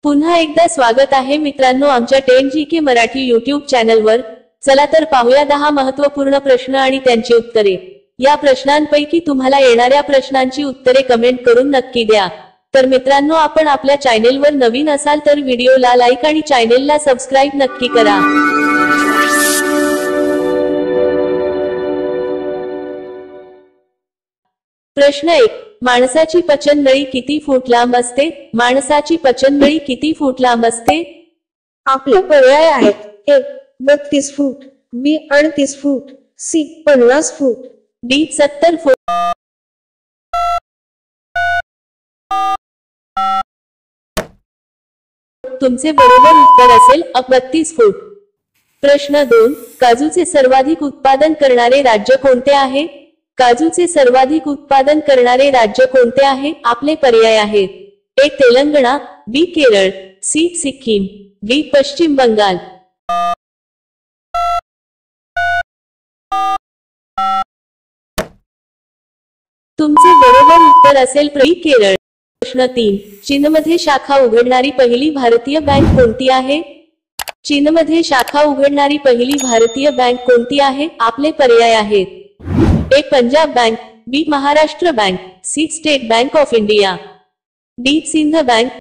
पुन्हा एकदा स्वागत आहे मित्रांनो आमच्या 10GK मराठी YouTube चॅनलवर। चला तर पाहूया 10 महत्त्वपूर्ण प्रश्न आणि त्यांची उत्तरे। या प्रश्नांपैकी तुम्हाला येणाऱ्या प्रश्नांची उत्तरे कमेंट करून नक्की द्या। तर मित्रांनो आपण आपल्या चॅनलवर नवीन असाल तर व्हिडिओला लाईक आणि चॅनलला सबस्क्राइब नक्की करा। प्रश्न 1, माणसाची पचननळी किती फूट लांब असते? माणसाची पचननळी किती फूट लांब असते? आपले पर्याय आहेत: ए 32 फूट, बी 38 फूट, सी 50 फूट, डी 70 फूट। तुमचे बरोबर उत्तर असेल 32 फूट। प्रश्न 2, काजूचे सर्वाधिक उत्पादन करणारे राज्य कोणते आहे? काजूचे सर्वाधिक उत्पादन करणारे राज्य कोणते आहे? आपले पर्याय आहेत: ए तेलंगणा, बी केरळ, सी सिक्कीम, डी पश्चिम बंगाल। तुमचे बरोबर उत्तर असेल बी केरळ। प्रश्न 3, चीनमध्ये शाखा उघडणारी पहिली भारतीय बँक कोणती आहे? चीनमध्ये शाखा उघडणारी पहिली भारतीय बँक कोणती आहे? आपले पर्याय आहेत: A Punjab bank, B Maharashtra bank, C State Bank of India, D Sindh bank.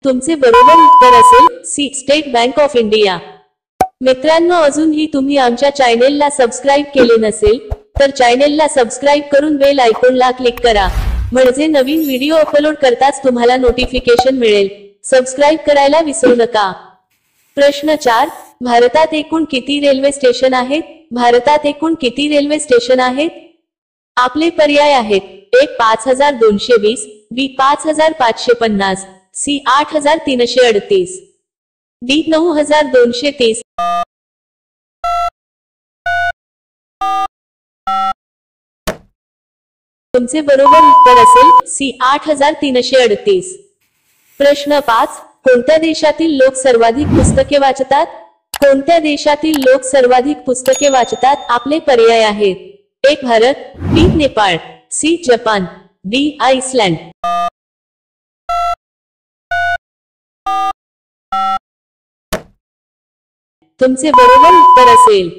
तुमचे बरोबर उत्तर असेल C State Bank of India. मित्रांनो अजूनही तुम्ही आमच्या चॅनलला सबस्क्राइब केले नसेल तर चॅनलला सबस्क्राइब करून बेल आयकॉनला क्लिक करा, म्हणजे नवीन व्हिडिओ अपलोड करताच तुम्हाला नोटिफिकेशन मिळेल। सबस्क्राइब करायला विसरू नका। प्रश्न 4, भारतात एकूण किती रेल्वे स्टेशन आहेत? भारतात एकूण किती रेल्वे स्टेशन आहेत? आपले पर्याय आहेत: ए 5220, बी 5550, सी 8338, डी 9230। तुमचे बरोबर उत्तर असेल सी 8338। प्रश्न 5, कोणत्या देशातील लोक सर्वाधिक पुस्तके वाचतात? कोणत्या देशातील लोक सर्वाधिक पुस्तके वाचतात? आपले पर्याय आहेत: A Bharat, B Nepal, C Japan, D Iceland. तुमचे बरोबर उत्तर असेल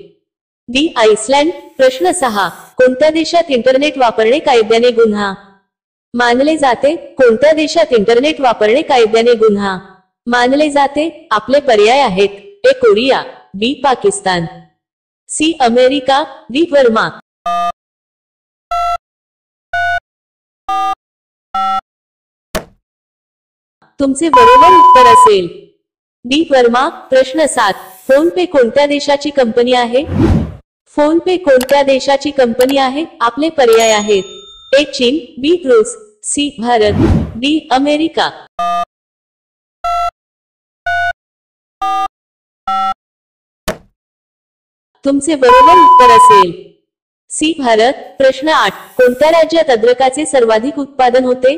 डी आइसलँड। प्रश्न 6, कोणत्या देशात इंटरनेट वापरणे कायद्याने गुन्हा मानले जाते? कोणत्या देशात इंटरनेट वापरणे कायद्याने गुन्हा मानले जाते? आपले पर्याय आहेत: A Korea, B Pakistan, C America, D Burma. तुमचे बरोबर उत्तर असेल डी बर्मा। प्रश्न 7, फोन पे कोणत्या देशाची कंपनी आहे? फोन पे कोणत्या देशाची कंपनी आहे? आपले पर्याय आहेत: ए चीन, बी रूस, सी भारत, डी अमेरिका। तुमचे बरोबर उत्तर असेल सी भारत। प्रश्न 8, कोणत्या राज्यात अद्रकाचे सर्वाधिक उत्पादन होते?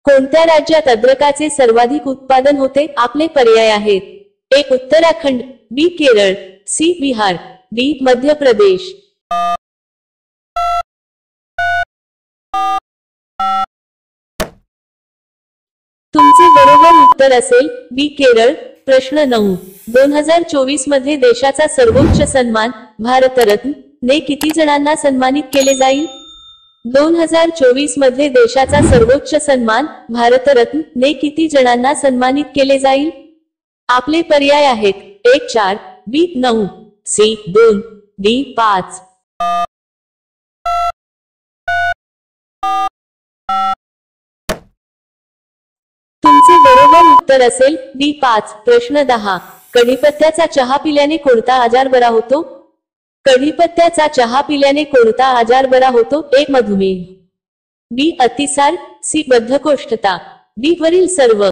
कोणत्या राज्यात अद्रकाचे सर्वाधिक उत्पादन होते? आपले पर्याय आहेत: ए उत्तराखंड, बी केरळ, सी बिहार, डी मध्य प्रदेश। तुमचे बरोबर उत्तर असेल बी केरळ। प्रश्न 9, 2024 मध्ये देशाचा सर्वोच्च सन्मान भारतरत्न ने किती जणांना सन्मानित केले जाईल? 2024 मध्ये देशाचा सर्वोच्च सन्मान भारतरत्न ने किती जणांना सन्मानित केले जाईल? आपले पर्याय आहेत: ए 4, बी 9, सी 2, डी 5। तुमचे बरोबर उत्तर असेल डी 5। प्रश्न 10, कढीपत्त्याचा चहा पिल्याने कोणता आजार बरा होतो? कढीपत्त्याचा चहा पिल्याने कोणता आजार बरा होतो? ए मधुमेह, बी अतिसार, सी बद्धकोष्ठता, डी वरील सर्व।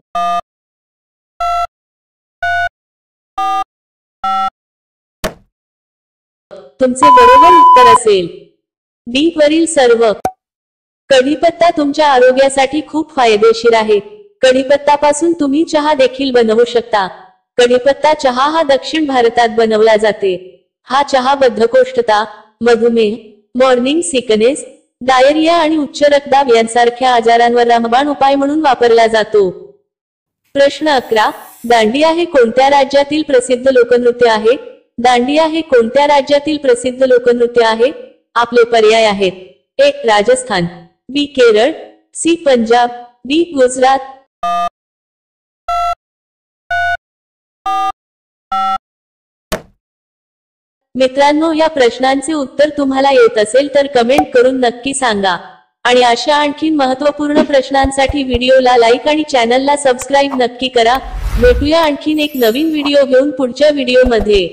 तुमचे बरोबर उत्तर असेल डी वरील सर्व। कढीपत्ता तुमच्या आरोग्यासाठी खूप फायदेशीर आहे। कढीपत्तापासून तुम्ही चहा देखील बनवू शकता। कढीपत्ता चहा हा दक्षिण भारतात बनवला जाते। हा चहा बद्धकोष्ठता, मधुमेह, मॉर्निंग सिकनेस, डायरिया आणि उच्च रक्तदाब यांसारख्या आजारांवर रामबाण उपाय म्हणून वापरला जातो। प्रश्न 11, दांडिया हे कोणत्या राज्यातील प्रसिद्ध लोकनृत्य आहे? दांडिया हे कोणत्या राज्यातील प्रसिद्ध लोकनृत्य आहे? आपले पर्याय आहेत: ए. राजस्थान, बी. केरळ, सी. पंजाब, डी. गुजरात। मित्रांनो, या प्रश्नांचे उत्तर तुम्हाला येत असेल तर कमेंट करून नक्की सांगा। आणि अशा आणखीन महत्त्वपूर्ण प्रश्नांसाठी व्हिडिओला लाईक आणि चॅनलला सबस्क्राईब नक्की करा। भेटूया आणखीन एक नवीन व्हिडिओ घेऊन पुढच्या व्हिडिओमध्ये।